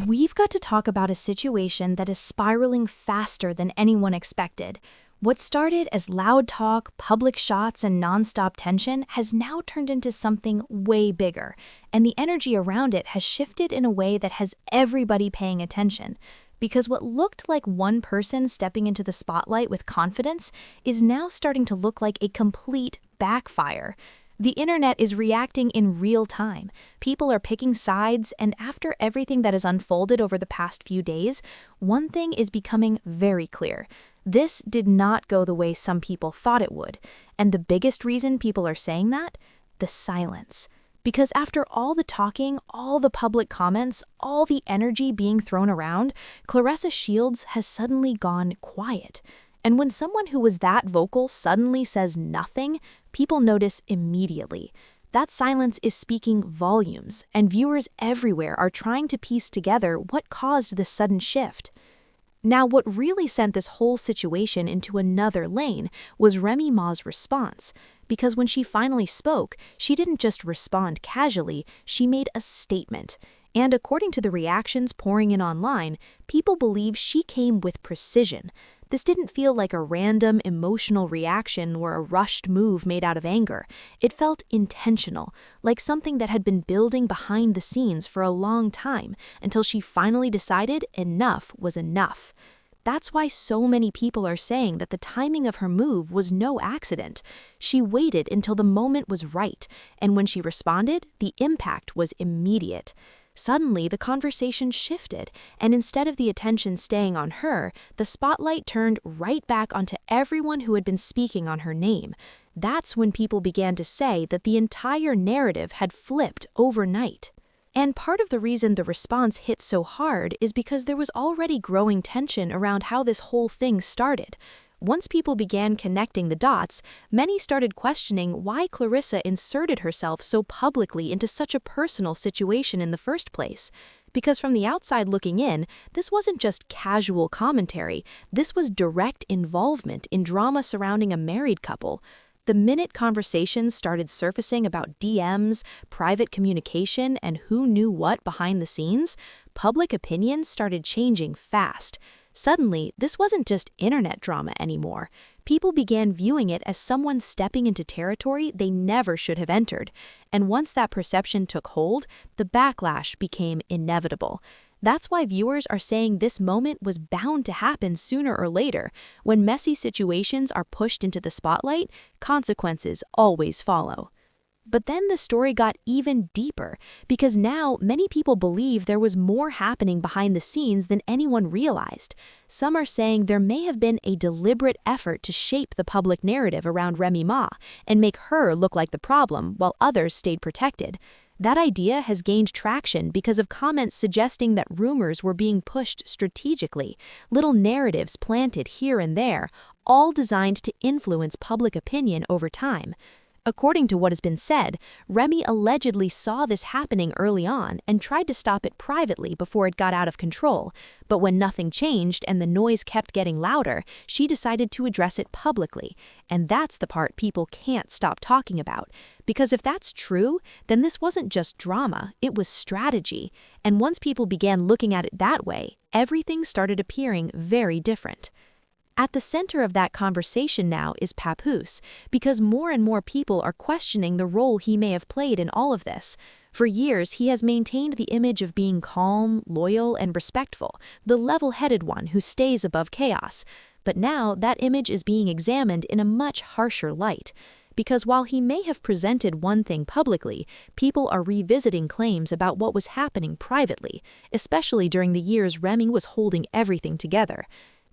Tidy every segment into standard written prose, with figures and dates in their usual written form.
We've got to talk about a situation that is spiraling faster than anyone expected. What started as loud talk, public shots, and nonstop tension has now turned into something way bigger, and the energy around it has shifted in a way that has everybody paying attention. Because what looked like one person stepping into the spotlight with confidence is now starting to look like a complete backfire. The internet is reacting in real time. People are picking sides, and after everything that has unfolded over the past few days, one thing is becoming very clear. This did not go the way some people thought it would. And the biggest reason people are saying that? The silence. Because after all the talking, all the public comments, all the energy being thrown around, Claressa Shields has suddenly gone quiet. And when someone who was that vocal suddenly says nothing, people notice immediately. That silence is speaking volumes, and viewers everywhere are trying to piece together what caused this sudden shift. Now, what really sent this whole situation into another lane was Remy Ma's response. Because when she finally spoke, she didn't just respond casually, she made a statement. And according to the reactions pouring in online, people believe she came with precision. This didn't feel like a random emotional reaction or a rushed move made out of anger. It felt intentional, like something that had been building behind the scenes for a long time until she finally decided enough was enough. That's why so many people are saying that the timing of her move was no accident. She waited until the moment was right, and when she responded, the impact was immediate. Suddenly, the conversation shifted, and instead of the attention staying on her, the spotlight turned right back onto everyone who had been speaking on her name. That's when people began to say that the entire narrative had flipped overnight. And part of the reason the response hit so hard is because there was already growing tension around how this whole thing started. Once people began connecting the dots, many started questioning why Claressa inserted herself so publicly into such a personal situation in the first place. Because from the outside looking in, this wasn't just casual commentary, this was direct involvement in drama surrounding a married couple. The minute conversations started surfacing about DMs, private communication, and who knew what behind the scenes, public opinions started changing fast. Suddenly, this wasn't just internet drama anymore. People began viewing it as someone stepping into territory they never should have entered. And once that perception took hold, the backlash became inevitable. That's why viewers are saying this moment was bound to happen sooner or later. When messy situations are pushed into the spotlight, consequences always follow. But then the story got even deeper, because now many people believe there was more happening behind the scenes than anyone realized. Some are saying there may have been a deliberate effort to shape the public narrative around Remy Ma and make her look like the problem while others stayed protected. That idea has gained traction because of comments suggesting that rumors were being pushed strategically, little narratives planted here and there, all designed to influence public opinion over time. According to what has been said, Remy allegedly saw this happening early on and tried to stop it privately before it got out of control. But when nothing changed and the noise kept getting louder, she decided to address it publicly. And that's the part people can't stop talking about. Because if that's true, then this wasn't just drama, it was strategy. And once people began looking at it that way, everything started appearing very different. At the center of that conversation now is Papoose, because more and more people are questioning the role he may have played in all of this. For years, he has maintained the image of being calm, loyal, and respectful, the level-headed one who stays above chaos. But now, that image is being examined in a much harsher light. Because while he may have presented one thing publicly, people are revisiting claims about what was happening privately, especially during the years Remy was holding everything together.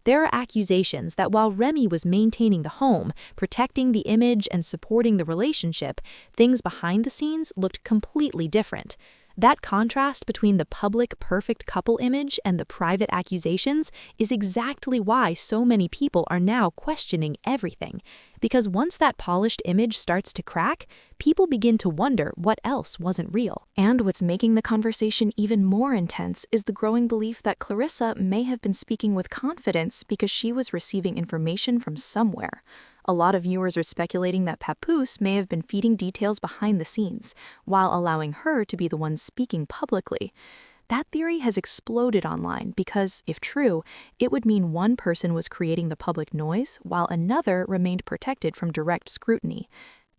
There are accusations that while Remy was maintaining the home, protecting the image, and supporting the relationship, things behind the scenes looked completely different. That contrast between the public perfect couple image and the private accusations is exactly why so many people are now questioning everything. Because once that polished image starts to crack, people begin to wonder what else wasn't real. And what's making the conversation even more intense is the growing belief that Claressa may have been speaking with confidence because she was receiving information from somewhere. A lot of viewers are speculating that Papoose may have been feeding details behind the scenes, while allowing her to be the one speaking publicly. That theory has exploded online because, if true, it would mean one person was creating the public noise while another remained protected from direct scrutiny.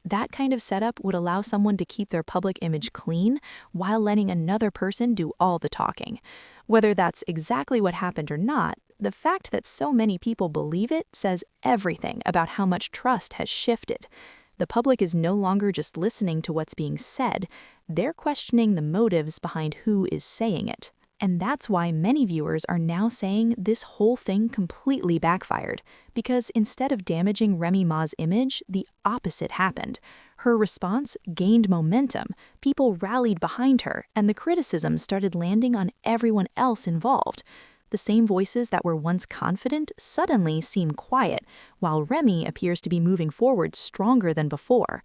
That kind of setup would allow someone to keep their public image clean while letting another person do all the talking. Whether that's exactly what happened or not, the fact that so many people believe it says everything about how much trust has shifted. The public is no longer just listening to what's being said, they're questioning the motives behind who is saying it. And that's why many viewers are now saying this whole thing completely backfired, because instead of damaging Remy Ma's image, the opposite happened. Her response gained momentum, people rallied behind her, and the criticism started landing on everyone else involved. The same voices that were once confident suddenly seem quiet, while Remy appears to be moving forward stronger than before.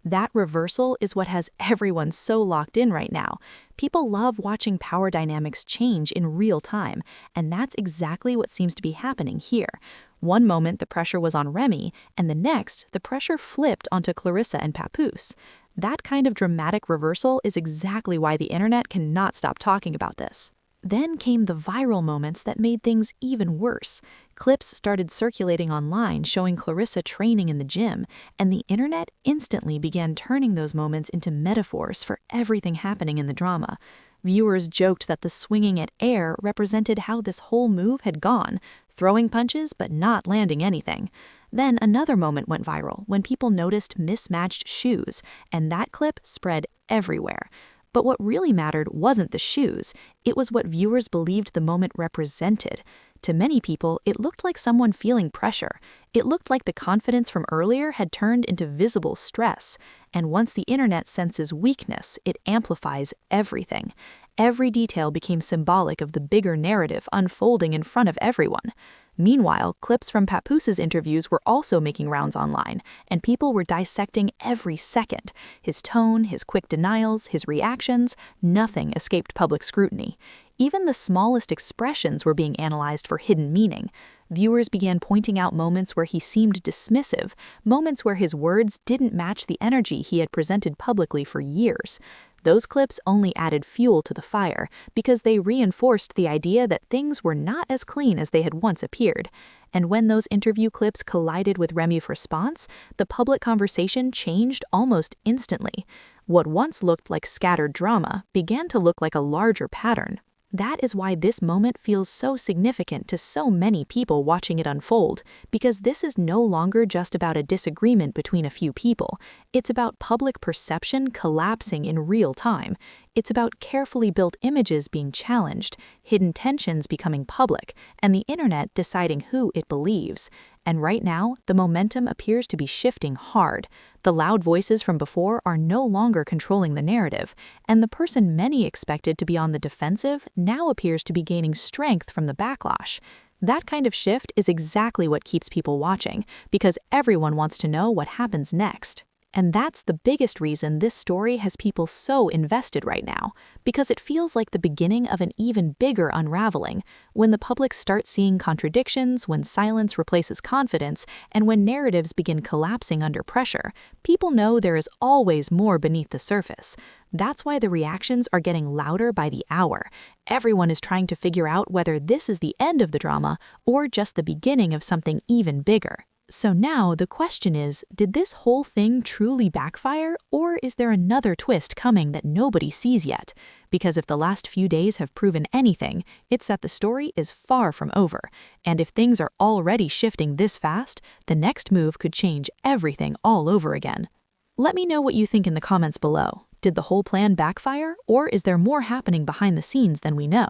That reversal is what has everyone so locked in right now. People love watching power dynamics change in real time, and that's exactly what seems to be happening here. One moment the pressure was on Remy, and the next the pressure flipped onto Claressa and Papoose. That kind of dramatic reversal is exactly why the internet cannot stop talking about this. Then came the viral moments that made things even worse. Clips started circulating online showing Claressa training in the gym, and the internet instantly began turning those moments into metaphors for everything happening in the drama. Viewers joked that the swinging at air represented how this whole move had gone, throwing punches but not landing anything. Then another moment went viral when people noticed mismatched shoes, and that clip spread everywhere. But what really mattered wasn't the shoes, it was what viewers believed the moment represented. To many people, it looked like someone feeling pressure. It looked like the confidence from earlier had turned into visible stress. And once the internet senses weakness, it amplifies everything. Every detail became symbolic of the bigger narrative unfolding in front of everyone. Meanwhile, clips from Papoose's interviews were also making rounds online, and people were dissecting every second. His tone, his quick denials, his reactions, nothing escaped public scrutiny. Even the smallest expressions were being analyzed for hidden meaning. Viewers began pointing out moments where he seemed dismissive, moments where his words didn't match the energy he had presented publicly for years. Those clips only added fuel to the fire because they reinforced the idea that things were not as clean as they had once appeared. And when those interview clips collided with Remy's response, the public conversation changed almost instantly. What once looked like scattered drama began to look like a larger pattern. That is why this moment feels so significant to so many people watching it unfold, because this is no longer just about a disagreement between a few people. It's about public perception collapsing in real time. It's about carefully built images being challenged, hidden tensions becoming public, and the internet deciding who it believes. And right now, the momentum appears to be shifting hard. The loud voices from before are no longer controlling the narrative, and the person many expected to be on the defensive now appears to be gaining strength from the backlash. That kind of shift is exactly what keeps people watching, because everyone wants to know what happens next. And that's the biggest reason this story has people so invested right now, because it feels like the beginning of an even bigger unraveling, when the public starts seeing contradictions, when silence replaces confidence, and when narratives begin collapsing under pressure. People know there is always more beneath the surface. That's why the reactions are getting louder by the hour. Everyone is trying to figure out whether this is the end of the drama or just the beginning of something even bigger. So now the question is, did this whole thing truly backfire, or is there another twist coming that nobody sees yet? Because if the last few days have proven anything, it's that the story is far from over. And if things are already shifting this fast, the next move could change everything all over again. Let me know what you think in the comments below. Did the whole plan backfire, or is there more happening behind the scenes than we know?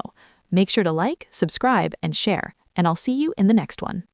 Make sure to like, subscribe, and share, and I'll see you in the next one.